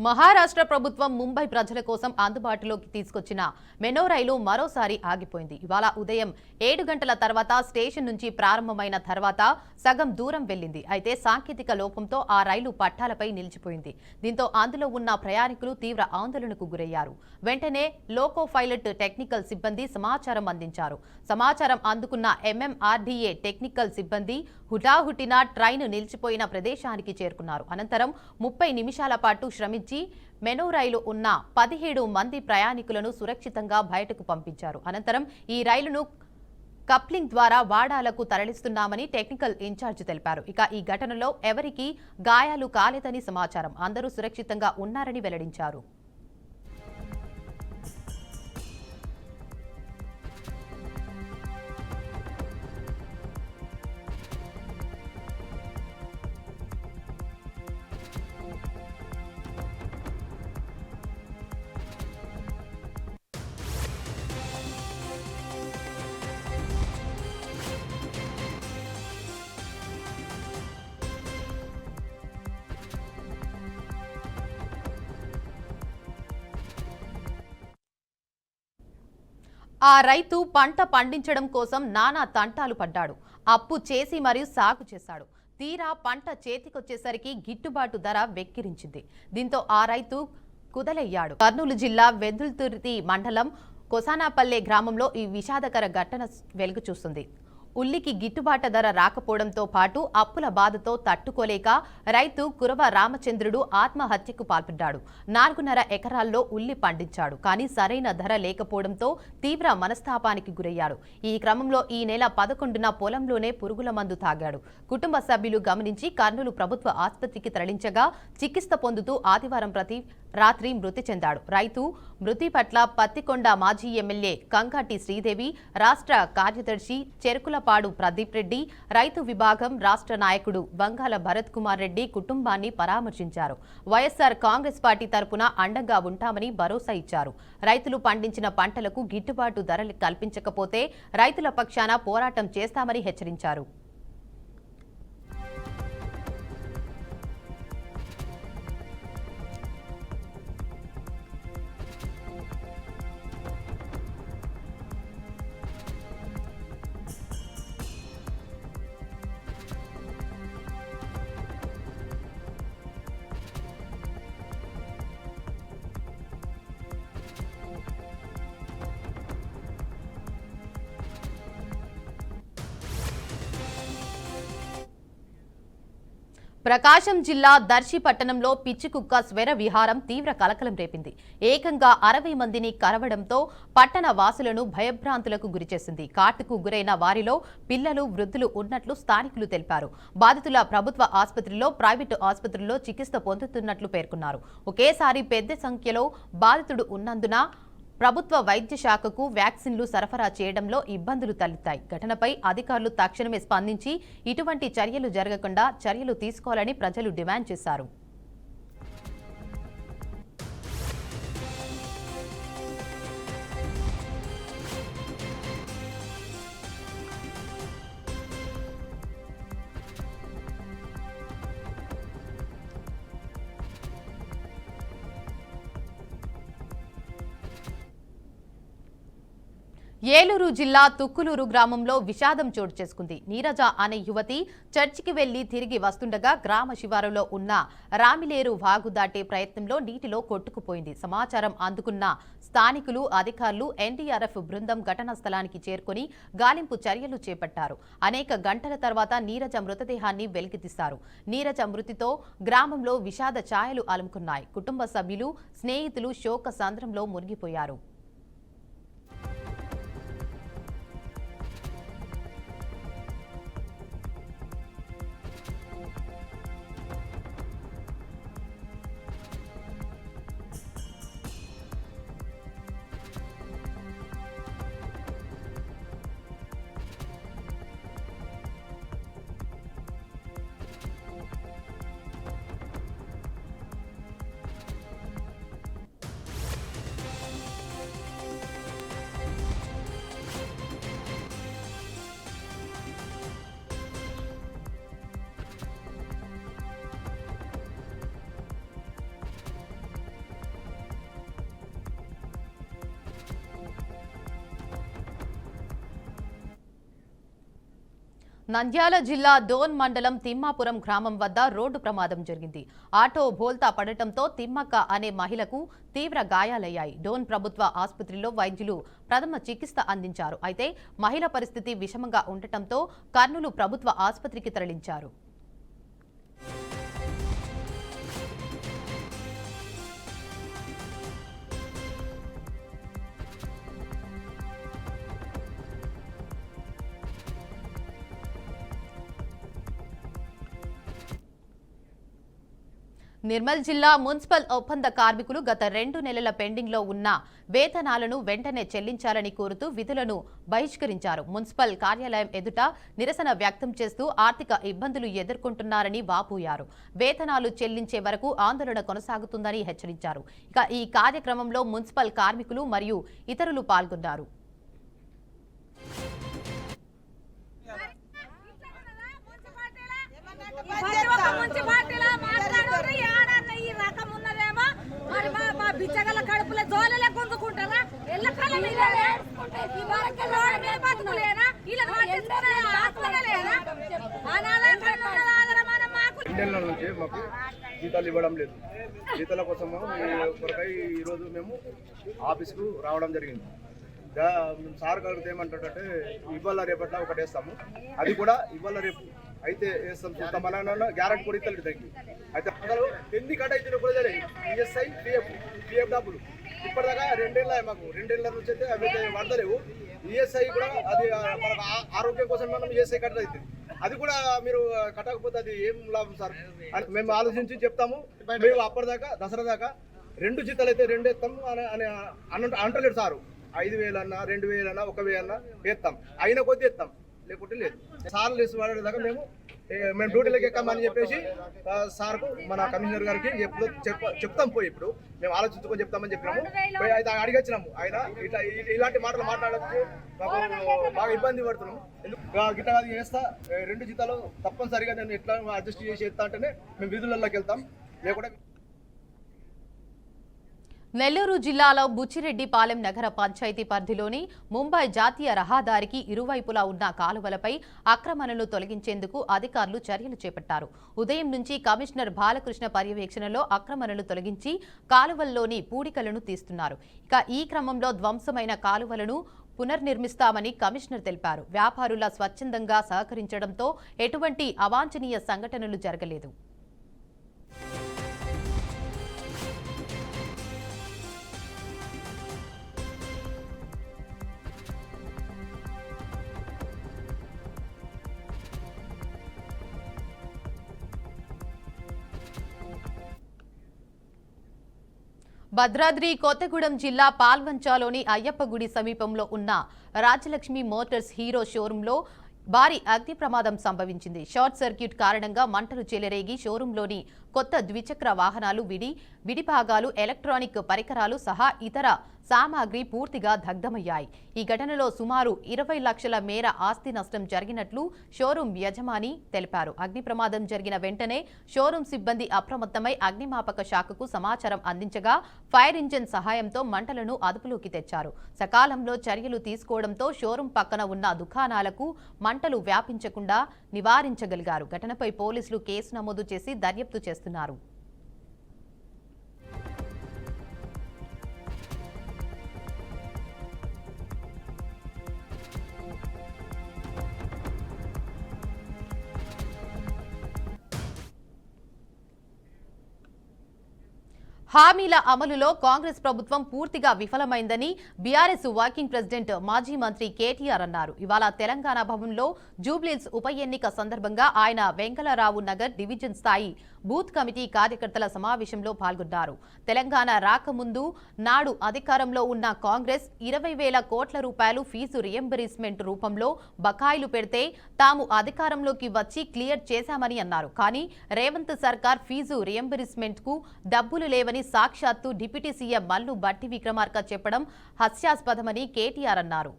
మహారాష్ట్ర ప్రభుత్వం ముంబై ప్రజల కోసం అందుబాటులోకి తీసుకొచ్చిన మెనో రైలు మరోసారి ఆగిపోయింది. ఇవాళ ఉదయం 7 గంటల తర్వాత స్టేషన్ నుంచి ప్రారంభమైన తర్వాత సగం దూరం వెళ్లింది. అయితే సాంకేతిక లోపంతో ఆ రైలు పట్టాలపై నిలిచిపోయింది. దీంతో అందులో ఉన్న ప్రయాణికులు తీవ్ర ఆందోళనకు గురయ్యారు. వెంటనే లోకో పైలట్ టెక్నికల్ సిబ్బంది సమాచారం అందించారు. సమాచారం అందుకున్న ఎంఎంఆర్డీఏ టెక్నికల్ సిబ్బంది హుటాహుటిన ట్రైన్ నిలిచిపోయిన ప్రదేశానికి చేరుకున్నారు. అనంతరం 30 నిమిషాల పాటు శ్రమించి మెనో రైలు ఉన్న 17 మంది ప్రయాణికులను సురక్షితంగా బయటకు పంపించారు. అనంతరం ఈ రైలును కప్లింగ్ ద్వారా వాడాలకు తరలిస్తున్నామని టెక్నికల్ ఇన్ఛార్జ్ తెలిపారు. ఇక ఈ ఘటనలో ఎవరికీ గాయాలు కాలేదని సమాచారం. అందరూ సురక్షితంగా ఉన్నారని వెల్లడించారు. ఆ రైతు పంట పండించడం కోసం నానా తంటాలు పడ్డాడు. అప్పు చేసి మరియు సాగు చేశాడు. తీరా పంట చేతికొచ్చేసరికి గిట్టుబాటు ధర వెక్కిరించింది. దీంతో ఆ రైతు కుదలయ్యాడు. కర్నూలు జిల్లా వెదుల్తుర్తి మండలం కొసానాపల్లె గ్రామంలో ఈ విషాదకర ఘటన వెలుగు చూస్తుంది. ఉల్లికి గిట్టుబాటు ధర రాకపోవడంతో పాటు అప్పుల బాధతో తట్టుకోలేక రైతు కురవ రామచంద్రుడు ఆత్మహత్యకు పాల్పడ్డాడు. 4.5 ఎకరాల్లో ఉల్లి పండించాడు. కానీ సరైన ధర లేకపోవడంతో తీవ్ర మనస్తాపానికి గురయ్యాడు. ఈ క్రమంలో ఈ నెల 11న పొలంలోనే పురుగుల మందు తాగాడు. కుటుంబ సభ్యులు గమనించి కర్నూలు ప్రభుత్వ ఆసుపత్రికి తరలించగా చికిత్స పొందుతూ ఆదివారం రాత్రి మృతి చెందాడు. రైతు మృతి పట్ల పత్తికొండ మాజీ ఎమ్మెల్యే కంకాటి శ్రీదేవి, రాష్ట్ర కార్యదర్శి చెరుకులపాడు ప్రదీప్ రెడ్డి, రైతు విభాగం రాష్ట్ర నాయకుడు బంగాల భరత్ కుమార్ రెడ్డి కుటుంబాన్ని పరామర్శించారు. వైఎస్ఆర్ కాంగ్రెస్ పార్టీ తరపున అండగా ఉంటామని భరోసా ఇచ్చారు. రైతులు పండించిన పంటలకు గిట్టుబాటు ధరలు కల్పించకపోతే రైతుల పక్షాన పోరాటం చేస్తామని హెచ్చరించారు. ప్రకాశం జిల్లా దర్శి పట్టణంలో పిచ్చి కుక్క స్వెర విహారం తీవ్ర కలకలం రేపింది. ఏకంగా 60 మందిని కరవడంతో పట్టణ వాసులను భయభ్రాంతులకు గురిచేసింది. కాటుకు గురైన వారిలో పిల్లలు, వృద్ధులు ఉన్నట్లు స్థానికులు తెలిపారు. బాధితుల ప్రభుత్వ ఆసుపత్రిలో, ప్రైవేటు ఆసుపత్రుల్లో చికిత్స పొందుతున్నట్లు పేర్కొన్నారు. ఒకేసారి పెద్ద సంఖ్యలో బాధితుడు ఉన్నందున ప్రభుత్వ వైద్య శాఖకు వ్యాక్సిన్లు సరఫరా చేయడంలో ఇబ్బందులు తలెత్తాయి. ఘటనపై అధికారులు తక్షణమే స్పందించి ఇటువంటి చర్యలు జరగకుండా చర్యలు తీసుకోవాలని ప్రజలు డిమాండ్ చేశారు. ఏలూరు జిల్లా తుక్కులూరు గ్రామంలో విషాదం చోటు చేసుకుంది. నీరజ అనే యువతి చర్చికి వెళ్లి తిరిగి వస్తుండగా గ్రామ శివారులో ఉన్న రామిలేరు వాగు దాటే ప్రయత్నంలో నీటిలో కొట్టుకుపోయింది. సమాచారం అందుకున్న స్థానికులు, అధికారులు, ఎన్డీఆర్ఎఫ్ బృందం ఘటనా స్థలానికి చేరుకుని గాలింపు చర్యలు చేపట్టారు. అనేక గంటల తర్వాత నీరజ మృతదేహాన్ని వెలికితీశారు. నీరజ మృతితో గ్రామంలో విషాద ఛాయలు అలుముకున్నాయి. కుటుంబ సభ్యులు, స్నేహితులు శోక సంద్రంలో మునిగిపోయారు. నంద్యాల జిల్లా డోన్ మండలం తిమ్మాపురం గ్రామం వద్ద రోడ్డు ప్రమాదం జరిగింది. ఆటో బోల్తా పడటంతో తిమ్మక్క అనే మహిళకు తీవ్ర గాయాలయ్యాయి. డోన్ ప్రభుత్వ ఆసుపత్రిలో వైద్యులు ప్రథమ చికిత్స అందించారు. అయితే మహిళ పరిస్థితి విషమంగా ఉండటంతో కర్నూలు ప్రభుత్వ ఆసుపత్రికి తరలించారు. నిర్మల్ జిల్లా మున్సిపల్ ఒప్పంద కార్మికులు గత 2 నెలల పెండింగ్లో ఉన్న వేతనాలను వెంటనే చెల్లించాలని కోరుతూ విధులను బహిష్కరించారు. మున్సిపల్ కార్యాలయం ఎదుట నిరసన వ్యక్తం చేస్తూ ఆర్థిక ఇబ్బందులు ఎదుర్కొంటున్నారని వాపోయారు. వేతనాలు చెల్లించే వరకు ఆందోళన కొనసాగుతుందని హెచ్చరించారు. ఇక ఈ కార్యక్రమంలో మున్సిపల్ కార్మికులు మరియు ఇతరులు పాల్గొన్నారు. బిచ్చగల కడుపుల జోలలే గుంజుకుంటారా ఎల్లకాలం నుంచి మాకు జీతాలు ఇవ్వడం లేదు. జీతాల కోసం కొరకై ఈరోజు మేము ఆఫీస్కు రావడం జరిగింది. సార్ గారు ఏమంటాడంటే ఇవాళ రేపట్లా ఒకటి వేస్తాము, అది కూడా ఇవాళ రేపు అయితే వేస్తాం చూస్తామన్న గ్యారెంటీ కూడా ఇస్తలేదు దానికి. అయితే అందరూ ఎన్ని కట్ అయితే కూడా జరిగింది. ఈఎస్ఐ పిఎఫ్ డబ్బులు ఇప్పటిదాకా 2 ఏళ్ళ మాకు 2 ఏళ్ళ నుంచి అయితే అవి వాడతలేవు. ఈఎస్ఐ కూడా అది మన ఆరోగ్యం కోసం మనం ఈఎస్ఐ కట్ అవుతుంది, అది కూడా మీరు కట్టకపోతే అది ఏం లాభం సార్ అని మేము ఆలోచించి చెప్తాము. మేము అప్పటిదాకా దసరా దాకా 2 జీతాలు అయితే 2 వేస్తాము అని అంటలేడు సారు. 5,000 అన్నా 2,000 అన్నా 1,000 అన్నా వేస్తాం, అయిన కొద్ది వేస్తాం, లేకుంటే లేదు. సార్లు వేసి వాడేదాకా మేము డ్యూటీలోకి ఎక్కామని చెప్పేసి సార్కు మన కమిషనర్ గారికి చెప్తాం. పోయి ఇప్పుడు మేము ఆలోచించుకొని చెప్తామని చెప్పినాము. పోయి అయితే అడిగొచ్చినాము. ఆయన ఇలాంటి మాటలు మాట్లాడచ్చు మాకు బాగా ఇబ్బంది పడుతున్నాము. గిట్ట అది వేస్తా 2 జీతాలు తప్పనిసరిగా నేను ఎట్లా అడ్జస్ట్ చేసి వేస్తా అంటేనే మేము వీధులలోకి వెళ్తాం, లేకుంటే. నెల్లూరు జిల్లాలో బుచ్చిరెడ్డిపాలెం నగర పంచాయతీ పరిధిలోని ముంబై జాతీయ రహదారికి ఇరువైపులా ఉన్న కాలువలపై అక్రమణను తొలగించేందుకు అధికారులు చర్యలు చేపట్టారు. ఉదయం నుంచి కమిషనర్ బాలకృష్ణ పర్యవేక్షణలో అక్రమణను తొలగించి కాలువల్లోని పూడికలను తీస్తున్నారు. ఇక ఈ క్రమంలో ధ్వంసమైన కాలువలను పునర్నిర్మిస్తామని కమిషనర్ తెలిపారు. వ్యాపారుల స్వచ్ఛందంగా సహకరించడంతో ఎటువంటి అవాంఛనీయ సంఘటనలు జరగలేదు. భద్రాద్రి కొత్తగూడెం జిల్లా పాల్వంచాలోని అయ్యప్ప గుడి సమీపంలో ఉన్న రాజలక్ష్మి మోటార్స్ హీరో షోరూంలో భారీ అగ్ని ప్రమాదం సంభవించింది. షార్ట్ సర్క్యూట్ కారణంగా మంటలు చెలరేగి షోరూంలోని కొత్త ద్విచక్ర వాహనాలు విడిభాగాలు ఎలక్ట్రానిక్ పరికరాలు సహా ఇతర సామాగ్రి పూర్తిగా దగ్ధమయ్యాయి. ఈ ఘటనలో సుమారు 20 లక్షల మేర ఆస్తి నష్టం జరిగినట్లు షోరూం యజమాని తెలిపారు. అగ్ని ప్రమాదం జరిగిన వెంటనే షోరూం సిబ్బంది అప్రమత్తమై అగ్నిమాపక శాఖకు సమాచారం అందించగా ఫైర్ ఇంజిన్ సహాయంతో మంటలను అదుపులోకి తెచ్చారు. సకాలంలో చర్యలు తీసుకోవడంతో షోరూం పక్కన ఉన్న దుకాణాలకు మంటలు వ్యాపించకుండా నివారించగలిగారు. ఘటనపై పోలీసులు కేసు నమోదు చేసి దర్యాప్తు చేస్తున్నారు. హామీల అమలులో కాంగ్రెస్ ప్రభుత్వం పూర్తిగా విఫలమైందని బీఆర్ఎస్ వర్కింగ్ ప్రెసిడెంట్ మాజీ మంత్రి కేటీఆర్ అన్నారు. ఇవాళ తెలంగాణ భవన్లో జూబ్లీహిల్స్ ఉప ఎన్నిక సందర్భంగా ఆయన వెంకలరావు నగర్ డివిజన్ స్థాయి బూత్ కమిటీ కార్యకర్తల సమావేశంలో పాల్గొన్నారు. తెలంగాణ రాకముందు నాడు అధికారంలో ఉన్న కాంగ్రెస్ 20,000 కోట్ల రూపాయలు ఫీజు రియంబర్స్మెంట్ రూపంలో బకాయిలు పెడితే తాము అధికారంలోకి వచ్చి క్లియర్ చేశామని అన్నారు. కానీ రేవంత్ సర్కార్ ఫీజు రియంబర్స్మెంట్ కు డబ్బులు లేవని సాక్షాత్తు డిప్యూటీ సీఎం మల్లు బట్టి విక్రమార్క చెప్పడం హాస్యాస్పదమని కేటీఆర్ అన్నారు.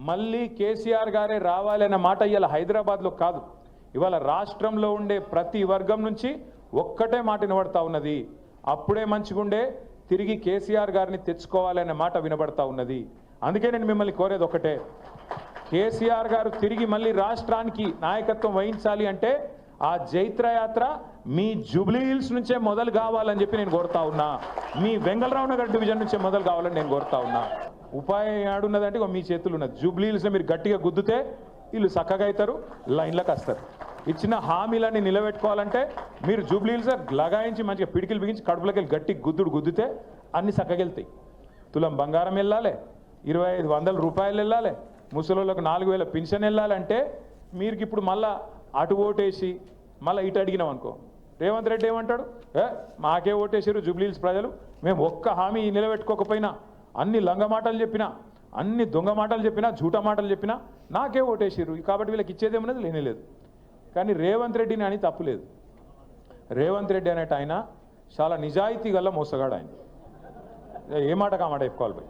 మళ్ళీ కేసీఆర్ గారే రావాలన్న మాట ఇవాళ హైదరాబాద్లో కాదు, ఇవాళ రాష్ట్రంలో ఉండే ప్రతి వర్గం నుంచి ఒక్కటే మాట వినబడతా ఉన్నది. అప్పుడే మంచిగుండే, తిరిగి కేసీఆర్ గారిని తెచ్చుకోవాలనే మాట వినబడతా ఉన్నది. అందుకే నేను మిమ్మల్ని కోరేది ఒకటే, కేసీఆర్ గారు తిరిగి మళ్ళీ రాష్ట్రానికి నాయకత్వం వహించాలి అంటే ఆ జైత్రయాత్ర మీ జూబ్లీ హిల్స్ నుంచే మొదలు కావాలని చెప్పి నేను కోరుతా ఉన్నా, మీ వెంగళరావు నగర్ డివిజన్ నుంచే మొదలు కావాలని నేను కోరుతా ఉన్నా. ఉపాయం ఏడున్నదంటే మీ చేతులు ఉన్నది. జూబ్లీ హిల్స్లో మీరు గట్టిగా గుద్దుతే వీళ్ళు చక్కగా అవుతారు, లైన్లకు వస్తారు. ఇచ్చిన హామీలన్నీ నిలబెట్టుకోవాలంటే మీరు జూబ్లీ హిల్స్ లగాయించి మంచిగా పిడికిలు బిగించి కడుపులోకి వెళ్ళి గట్టి గుద్దుతే అన్ని చక్కగా వెళ్తాయి. తులం బంగారం వెళ్ళాలి, 2500 రూపాయలు వెళ్ళాలి, ముసలోళ్ళకు 4000 పెన్షన్ వెళ్ళాలంటే మీరు ఇప్పుడు మళ్ళా అటు ఓటేసి మళ్ళీ ఇటు అడిగినాం అనుకో, రేవంత్ రెడ్డి ఏమంటాడు, మాకే ఓటేసారు జూబ్లీ హిల్స్ ప్రజలు, మేము ఒక్క హామీ నిలబెట్టుకోకపోయినా, అన్ని లంగ మాటలు చెప్పినా, అన్ని దొంగ మాటలు చెప్పినా, జూటా మాటలు చెప్పినా నాకే ఓటేసారు, కాబట్టి వీళ్ళకి ఇచ్చేదేమన్నది లేనేలేదు. కానీ రేవంత్ రెడ్డిని అని తప్పులేదు. రేవంత్ రెడ్డి అనేట ఆయన చాలా నిజాయితీ గల మోసగాడు. ఆయన ఏ మాట కామాట చెప్పుకోవాలి పోయి,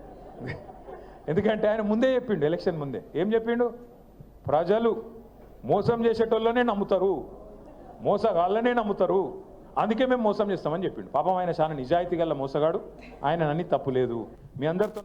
ఎందుకంటే ఆయన ముందే చెప్పిండు, ఎలక్షన్ ముందే ఏం చెప్పిండు, ప్రజలు మోసం చేసేటోళ్ళనే నమ్ముతారు, మోసగాళ్ళనే నమ్ముతారు, అందుకే మేము మోసం చేస్తామని చెప్పిండు. పాపం ఆయన చాలా నిజాయితీ గల మోసగాడు, ఆయన అన్ని తప్పు లేదు. మీ అందరితో